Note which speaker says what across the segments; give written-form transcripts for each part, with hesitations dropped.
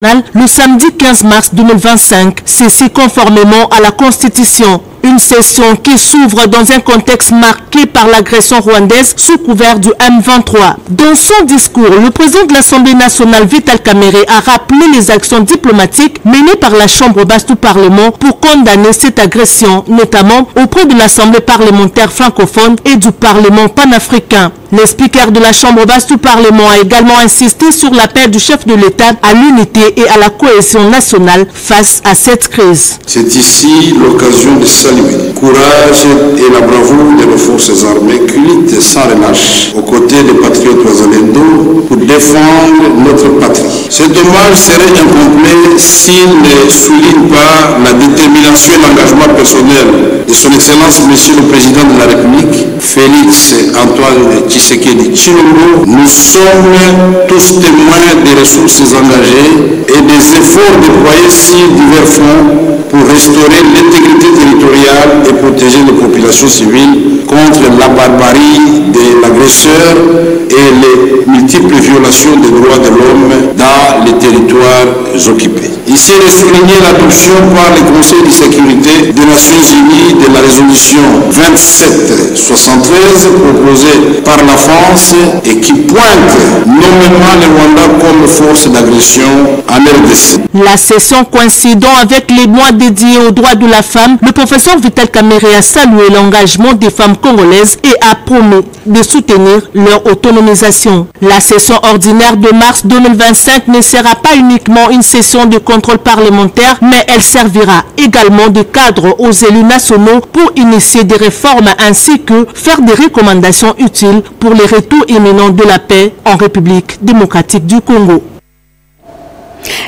Speaker 1: Le samedi 15 mars 2025, ceci conformément à la Constitution. Une session qui s'ouvre dans un contexte marqué par l'agression rwandaise sous couvert du M23. Dans son discours, le président de l'Assemblée nationale, Vital Kamerhe, a rappelé les actions diplomatiques menées par la Chambre basse du Parlement pour condamner cette agression, notamment auprès de l'Assemblée parlementaire francophone et du Parlement panafricain. Le speaker de la Chambre basse du Parlement a également insisté sur l'appel du chef de l'État à l'unité et à la cohésion nationale face à cette crise.
Speaker 2: C'est ici l'occasion de saluer le courage et la bravoure de nos forces armées qui luttent sans relâche aux côtés des patriotes wazalendo pour défendre notre patrie. Ce dommage serait incomplet s'il ne souligne pas la détermination et l'engagement personnel de son Excellence Monsieur le Président de la République, Félix Antoine Tshisekedi Tshilombo. Nous sommes tous témoins des ressources engagées et des efforts déployés sur divers fronts pour restaurer l'intégrité territoriale et protéger les populations civiles contre la barbarie de l'agresseur et les multiples violations des droits de l'homme dans les territoires occupés. Ici est souligné l'adoption par le Conseil de sécurité des Nations Unies de la résolution 2773 proposée par la France et qui pointe nommément le Rwanda comme force d'agression en RDC.
Speaker 1: La session coïncidant avec les mois dédiés aux droits de la femme, le professeur Vital Kamerhe a salué l'engagement des femmes congolaises et a promis de soutenir leur autonomisation. La session ordinaire de mars 2025 ne sera pas uniquement une session de contrôle parlementaire, mais elle servira également de cadre aux élus nationaux pour initier des réformes ainsi que faire des recommandations utiles pour les retours imminents de la paix en République démocratique du Congo.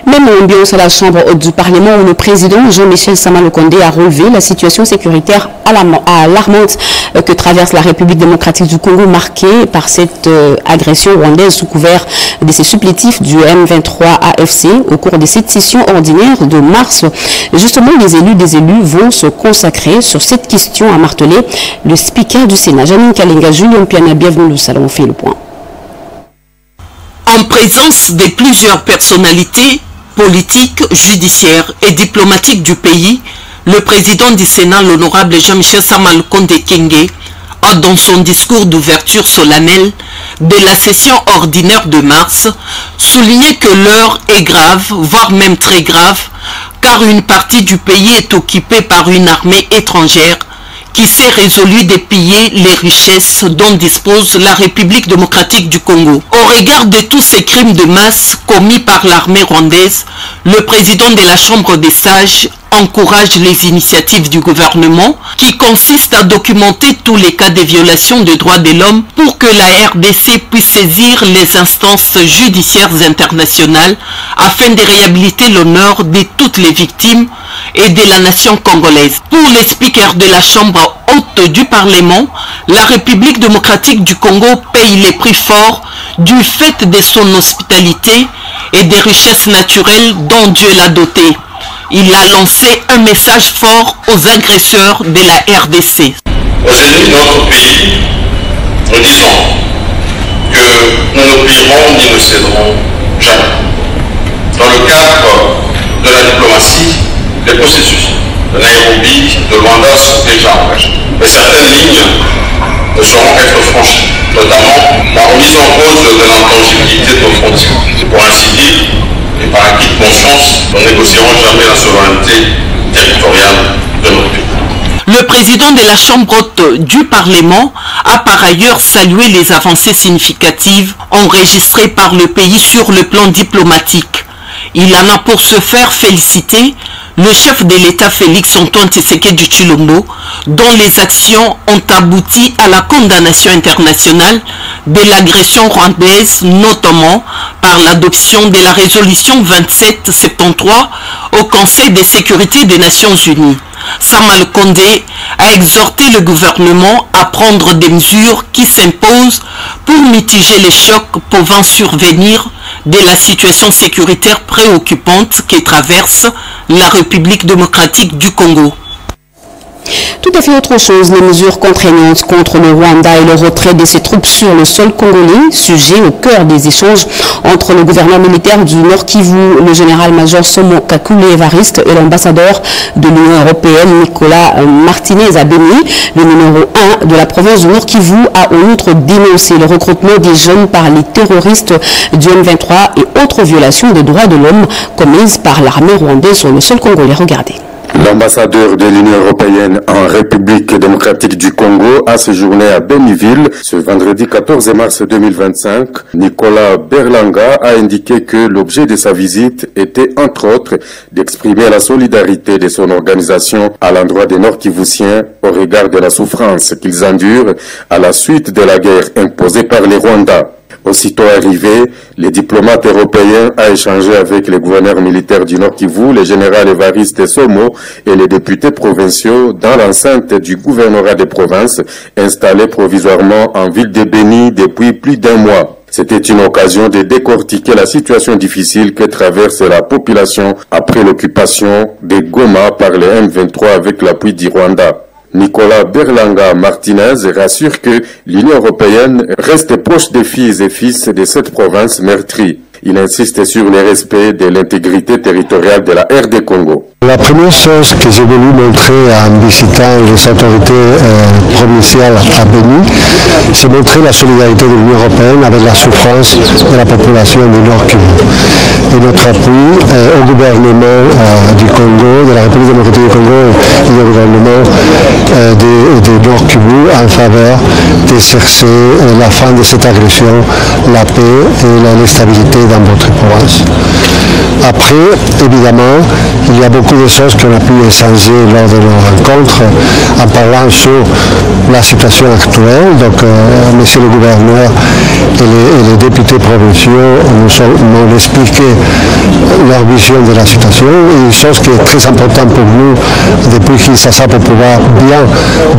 Speaker 3: Même ambiance à la Chambre haute du Parlement où le président Jean-Michel Sama Lukonde a relevé la situation sécuritaire alarmante que traverse la République démocratique du Congo, marquée par cette agression rwandaise sous couvert de ses supplétifs du M23 AFC au cours de cette session ordinaire de mars. Justement, des élus vont se consacrer sur cette question, a martelé le speaker du Sénat, Janine Kalenga. Julien Piana, bienvenue au salon, on fait le point.
Speaker 4: En présence de plusieurs personnalités politiques, judiciaires et diplomatiques du pays, le président du Sénat, l'honorable Jean-Michel Sama Lukonde Kyenge, a dans son discours d'ouverture solennelle de la session ordinaire de mars souligné que l'heure est grave, voire même très grave, car une partie du pays est occupée par une armée étrangère qui s'est résolu de piller les richesses dont dispose la République démocratique du Congo. Au regard de tous ces crimes de masse commis par l'armée rwandaise, le président de la Chambre des sages encourage les initiatives du gouvernement qui consistent à documenter tous les cas de violation des droits de l'homme pour que la RDC puisse saisir les instances judiciaires internationales afin de réhabiliter l'honneur de toutes les victimes et de la nation congolaise. Pour les speakers de la Chambre haute du Parlement, la République démocratique du Congo paye les prix forts du fait de son hospitalité et des richesses naturelles dont Dieu l'a dotée. Il a lancé un message fort aux agresseurs de la RDC.
Speaker 5: Aux ennemis de notre pays, nous disons que nous ne plierons ni ne céderons jamais. Dans le cadre de la diplomatie, les processus de Nairobi, de Luanda sont déjà engagés. Et certaines lignes ne sauront être franchies, notamment la remise en cause de l'intangibilité de nos frontières. Pour ainsi dire, et par acquis de conscience, nous ne négocierons jamais la souveraineté territoriale de notre pays.
Speaker 4: Le président de la Chambre haute du Parlement a par ailleurs salué les avancées significatives enregistrées par le pays sur le plan diplomatique. Il en a pour se faire féliciter le chef de l'État Félix Antoine Tshisekedi Tshilombo, dont les actions ont abouti à la condamnation internationale de l'agression rwandaise, notamment par l'adoption de la résolution 2773 au Conseil de sécurité des Nations Unies. Sama Lukonde a exhorté le gouvernement à prendre des mesures qui s'imposent pour mitiger les chocs pouvant survenir de la situation sécuritaire préoccupante que traverse la République démocratique du Congo.
Speaker 3: Tout à fait autre chose, les mesures contraignantes contre le Rwanda et le retrait de ses troupes sur le sol congolais, sujet au cœur des échanges entre le gouverneur militaire du Nord Kivu, le général-major Somo Kakule Evariste, et l'ambassadeur de l'Union européenne, Nicolas Martinez à Béni. Le numéro 1 de la province du Nord Kivu a en outre dénoncé le recrutement des jeunes par les terroristes du M23 et autres violations des droits de l'homme commises par l'armée rwandaise sur le sol congolais. Regardez.
Speaker 6: L'ambassadeur de l'Union européenne en République démocratique du Congo a séjourné à Béniville ce vendredi 14 mars 2025. Nicolas Berlanga a indiqué que l'objet de sa visite était entre autres d'exprimer la solidarité de son organisation à l'endroit des Nord-Kivusiens au regard de la souffrance qu'ils endurent à la suite de la guerre imposée par les Rwandais. Aussitôt arrivé, les diplomates européens ont échangé avec les gouverneurs militaires du Nord Kivu, le général Evariste Somo et les députés provinciaux dans l'enceinte du gouvernorat des provinces installé provisoirement en ville de Béni depuis plus d'un mois. C'était une occasion de décortiquer la situation difficile que traverse la population après l'occupation de Goma par les M23 avec l'appui du Rwanda. Nicolas Berlanga Martinez rassure que l'Union européenne reste proche des filles et fils de cette province meurtrie. Il insiste sur le respect de l'intégrité territoriale de la RD Congo.
Speaker 7: La première chose que j'ai voulu montrer en visitant les autorités provinciales à Béni, c'est montrer la solidarité de l'Union européenne avec la souffrance de la population du Nord Kivu. Et notre appui au gouvernement du Congo, de la République démocratique du Congo et au gouvernement du Nord Kivu en faveur de chercher la fin de cette agression, la paix et la stabilité dans votre province. Après, évidemment, il y a beaucoup de choses qu'on a pu échanger lors de nos rencontres en parlant sur la situation actuelle. Donc, monsieur le gouverneur et les députés provinciaux m'ont expliqué leur vision de la situation. Et une chose qui est très importante pour nous depuis Kinshasa pour pouvoir bien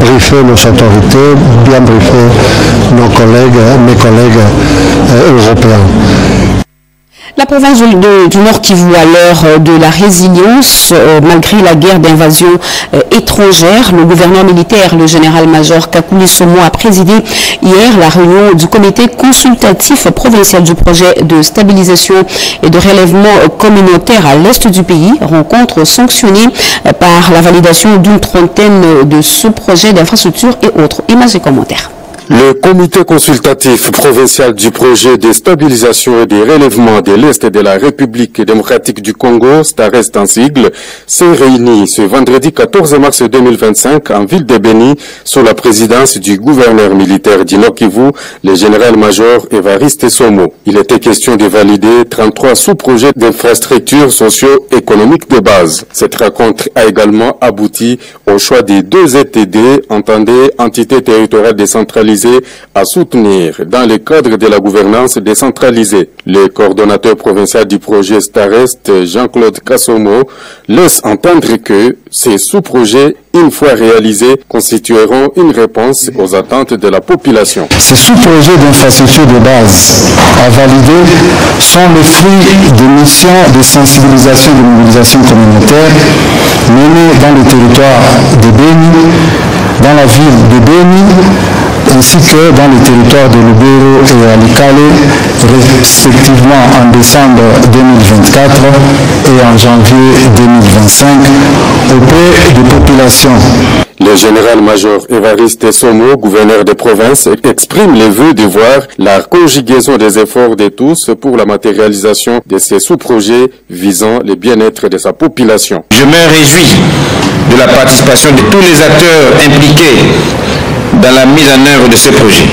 Speaker 7: briefer nos autorités, bien briefer mes collègues européens.
Speaker 3: La province du Nord Kivu à l'heure de la résilience, malgré la guerre d'invasion étrangère, le gouverneur militaire, le général-major Kakule Somo, a présidé hier la réunion du comité consultatif provincial du projet de stabilisation et de relèvement communautaire à l'est du pays, rencontre sanctionnée par la validation d'une trentaine de ce projet d'infrastructure et autres. Images et commentaires.
Speaker 6: Le comité consultatif provincial du projet de stabilisation et de relèvement de l'Est de la République démocratique du Congo, STAREST en sigle, s'est réuni ce vendredi 14 mars 2025 en ville de Béni sous la présidence du gouverneur militaire du Nord Kivu, le général-major Evariste Somo. Il était question de valider 33 sous-projets d'infrastructures socio-économiques de base. Cette rencontre a également abouti au choix des 2 ETD, entendez entités territoriales décentralisées à soutenir dans le cadre de la gouvernance décentralisée. Le coordonnateur provincial du projet STAREST, Jean-Claude Kassomo, laisse entendre que ces sous-projets, une fois réalisés, constitueront une réponse aux attentes de la population.
Speaker 7: Ces sous-projets d'infrastructure de base à valider sont le fruit des missions de sensibilisation et de mobilisation communautaire menées dans le territoire de Béni, dans la ville de Béni, ainsi que dans les territoires de Lubero et Alikale, respectivement en décembre 2024 et en janvier 2025, auprès des populations.
Speaker 6: Le général-major Evariste Somo, gouverneur des provinces, exprime le vœu de voir la conjugaison des efforts de tous pour la matérialisation de ces sous-projets visant le bien-être de sa population.
Speaker 8: Je me réjouis de la participation de tous les acteurs impliqués dans la mise en œuvre de ce projet,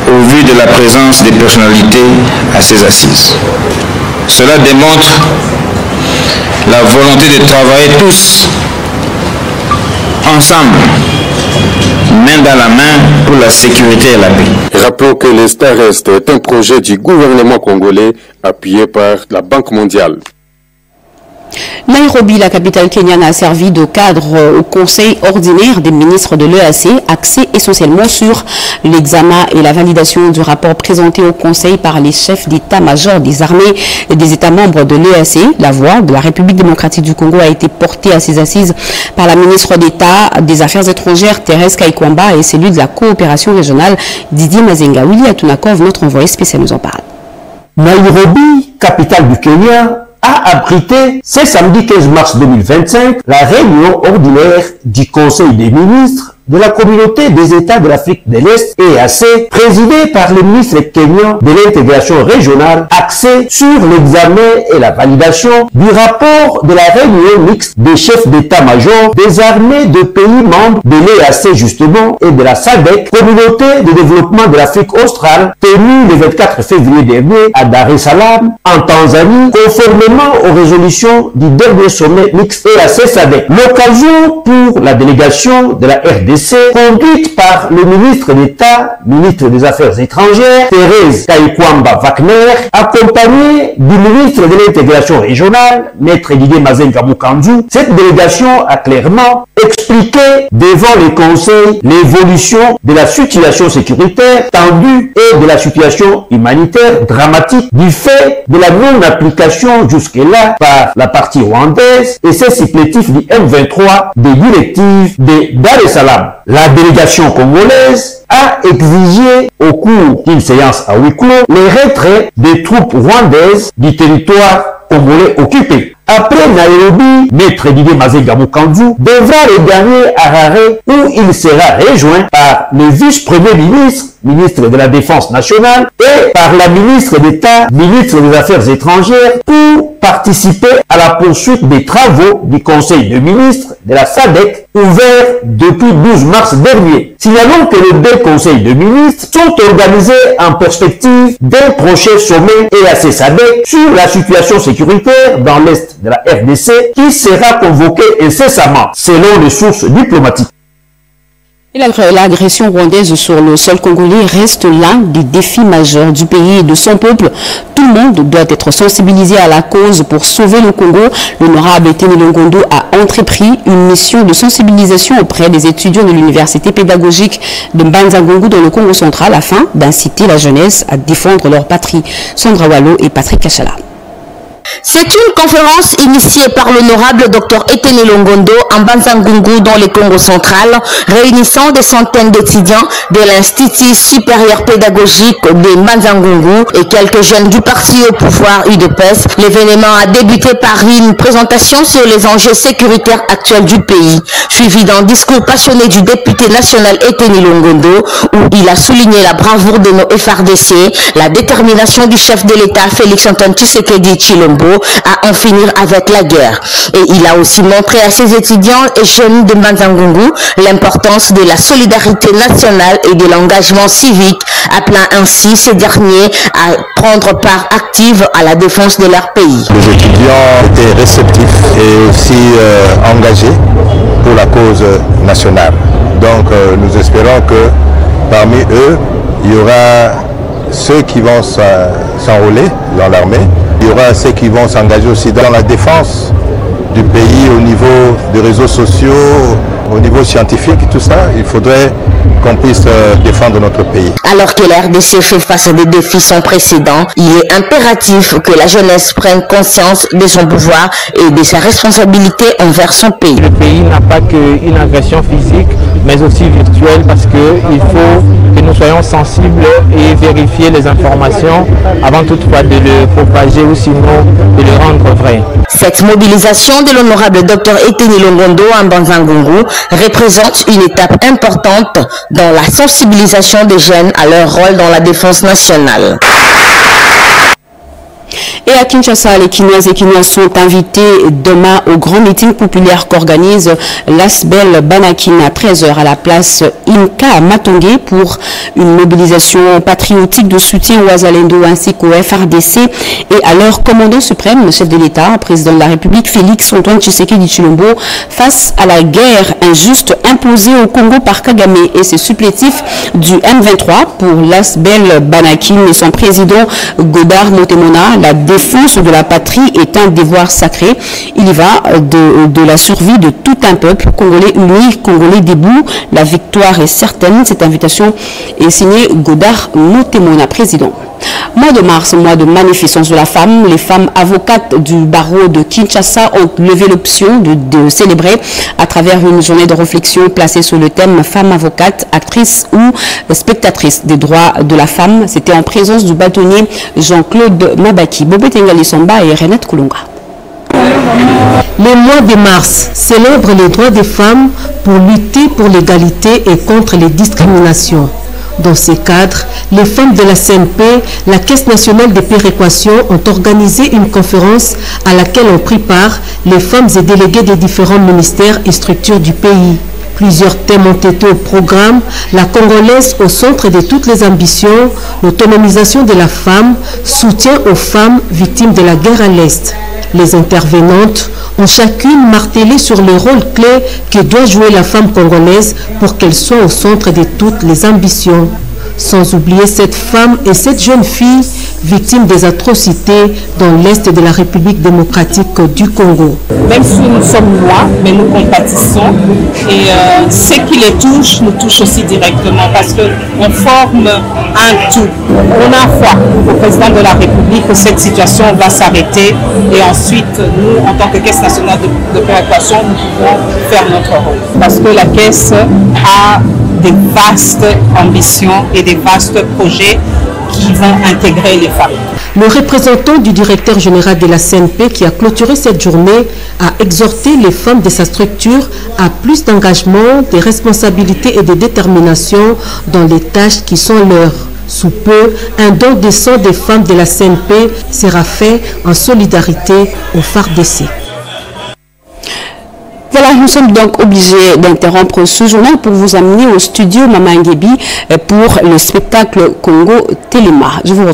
Speaker 8: au vu de la présence des personnalités à ces assises. Cela démontre la volonté de travailler tous ensemble, main dans la main, pour la sécurité et la paix.
Speaker 6: Rappelons que le STAREST est un projet du gouvernement congolais appuyé par la Banque mondiale.
Speaker 3: Nairobi, la capitale kenyane, a servi de cadre au conseil ordinaire des ministres de l'EAC, axé essentiellement sur l'examen et la validation du rapport présenté au conseil par les chefs d'état-major des armées et des États membres de l'EAC. La voix de la République démocratique du Congo a été portée à ses assises par la ministre d'État des Affaires étrangères, Thérèse Kaikwamba, et celui de la coopération régionale, Didier Mazenga. Willy Atunakov, notre envoyé spécial, nous en parle.
Speaker 9: Nairobi, capitale du Kenya, a abrité ce samedi 15 mars 2025 la réunion ordinaire du Conseil des ministres de la communauté des États de l'Afrique de l'Est, EAC, présidée par le ministre kenyan de l'intégration régionale, axé sur l'examen et la validation du rapport de la réunion mixte des chefs d'état-major des armées de pays membres de l'EAC justement et de la SADC, communauté de développement de l'Afrique australe, tenue le 24 février dernier à Dar es Salaam, en Tanzanie, conformément aux résolutions du dernier sommet mixte EAC-SADC. L'occasion pour la délégation de la RDC conduite par le ministre d'État, ministre des Affaires étrangères, Thérèse Kaikwamba Wagner, accompagnée du ministre de l'intégration régionale, Maître Didier Mazenga Mukanzu. Cette délégation a clairement expliqué devant les conseils l'évolution de la situation sécuritaire tendue et de la situation humanitaire dramatique du fait de la non-application jusque-là par la partie rwandaise et ses supplétifs du M23 des directives de Dar es Salaam. La délégation congolaise a exigé au cours d'une séance à huis clos le retrait des troupes rwandaises du territoire congolais occupé. Après Nairobi, Maître Didier Mazenga Mukanzu devra regagner Harare où il sera rejoint par le vice-premier ministre, ministre de la Défense nationale, et par la ministre d'État, ministre des Affaires étrangères, pour participer à la poursuite des travaux du Conseil de ministres de la SADC, ouvert depuis 12 mars dernier. Signalons que les deux conseils de ministres sont organisés en perspective d'un prochain sommet EAC-SADC sur la situation sécuritaire dans l'Est de la RDC qui sera convoqué incessamment, selon les sources diplomatiques.
Speaker 3: Et l'agression rwandaise sur le sol congolais reste l'un des défis majeurs du pays et de son peuple. Tout le monde doit être sensibilisé à la cause pour sauver le Congo. L'honorable Étienne Longondo a entrepris une mission de sensibilisation auprès des étudiants de l'université pédagogique de Mbanza-Ngungu dans le Congo central afin d'inciter la jeunesse à défendre leur patrie. Sandra Wallo et Patrick Kachala.
Speaker 10: C'est une conférence initiée par l'honorable Dr Étienne Longondo en Mbanza-Ngungu dans le Congo central, réunissant des centaines d'étudiants de l'Institut supérieur pédagogique de Mbanza-Ngungu et quelques jeunes du parti au pouvoir UDPS. L'événement a débuté par une présentation sur les enjeux sécuritaires actuels du pays, suivi d'un discours passionné du député national Étienne Longondo, où il a souligné la bravoure de nos FARDC, la détermination du chef de l'État Félix-Antoine Tshisekedi Tshilombo à en finir avec la guerre. Et il a aussi montré à ses étudiants et jeunes de Mbanza-Ngungu l'importance de la solidarité nationale et de l'engagement civique, appelant ainsi ces derniers à prendre part active à la défense de leur pays.
Speaker 11: Les étudiants étaient réceptifs et aussi engagés pour la cause nationale. Donc nous espérons que parmi eux, il y aura ceux qui vont s'enrôler dans l'armée. Il y aura ceux qui vont s'engager aussi dans la défense du pays au niveau des réseaux sociaux, au niveau scientifique, tout ça. Il faudrait qu'on puisse défendre notre pays.
Speaker 10: Alors que la RDC fait face à des défis sans précédent, il est impératif que la jeunesse prenne conscience de son pouvoir et de sa responsabilité envers son pays.
Speaker 12: Le pays n'a pas qu'une agression physique, mais aussi virtuelle, parce qu'il faut que nous soyons sensibles et vérifier les informations avant toutefois de le propager ou sinon de le rendre vrai.
Speaker 10: Cette mobilisation de l'honorable Dr Étienne Longondo en Mbanza-Ngungu représente une étape importante dans la sensibilisation des jeunes à leur rôle dans la défense nationale.
Speaker 3: Et à Kinshasa, les Kinoises et Kinois sont invités demain au grand meeting populaire qu'organise l'Asbel Banakin à 13h à la place Inka à Matongé pour une mobilisation patriotique de soutien aux Azalendo ainsi qu'au FRDC et à leur commandant suprême, le chef de l'État, président de la République, Félix-Antoine Tshisekedi Tshilombo, face à la guerre injuste imposée au Congo par Kagame et ses supplétifs du M23 pour l'Asbel Banakin et son président Godard Motemona. La défense de la patrie est un devoir sacré. Il y va de la survie de tout un peuple congolais uni, congolais debout. La victoire est certaine. Cette invitation est signée Godard Motemona, président. Mois de mars, mois de magnificence de la femme, les femmes avocates du barreau de Kinshasa ont levé l'option de célébrer à travers une journée de réflexion placée sur le thème femme avocate, actrice ou spectatrice des droits de la femme. C'était en présence du bâtonnier Jean-Claude Mabaki, Bobé Tengali Samba et Renette Koulonga.
Speaker 13: Le mois de mars célèbre les droits des femmes pour lutter pour l'égalité et contre les discriminations. Dans ce cadre, les femmes de la CNP, la Caisse nationale des péréquations, ont organisé une conférence à laquelle ont pris part les femmes et délégués des différents ministères et structures du pays. Plusieurs thèmes ont été au programme, la Congolaise au centre de toutes les ambitions, l'autonomisation de la femme, soutien aux femmes victimes de la guerre à l'Est. Les intervenantes ont chacune martelé sur le rôle clé que doit jouer la femme congolaise pour qu'elle soit au centre de toutes les ambitions. Sans oublier cette femme et cette jeune fille victimes des atrocités dans l'Est de la République démocratique du Congo.
Speaker 14: Même si nous sommes loin, mais nous compatissons et ce qui les touche nous touche aussi directement parce qu'on forme un tout. On a foi au président de la République que cette situation va s'arrêter et ensuite nous, en tant que Caisse nationale de péréquation, nous pouvons faire notre rôle. Parce que la Caisse a des vastes ambitions et des vastes projets qui vont intégrer les femmes.
Speaker 13: Le représentant du directeur général de la CNP qui a clôturé cette journée a exhorté les femmes de sa structure à plus d'engagement, de responsabilité et de détermination dans les tâches qui sont leurs. Sous peu, un don de sang des femmes de la CNP sera fait en solidarité au FARDC.
Speaker 3: Voilà, nous sommes donc obligés d'interrompre ce journal pour vous amener au studio Mama Ngebi pour le spectacle Congo Téléma. Je vous retrouve.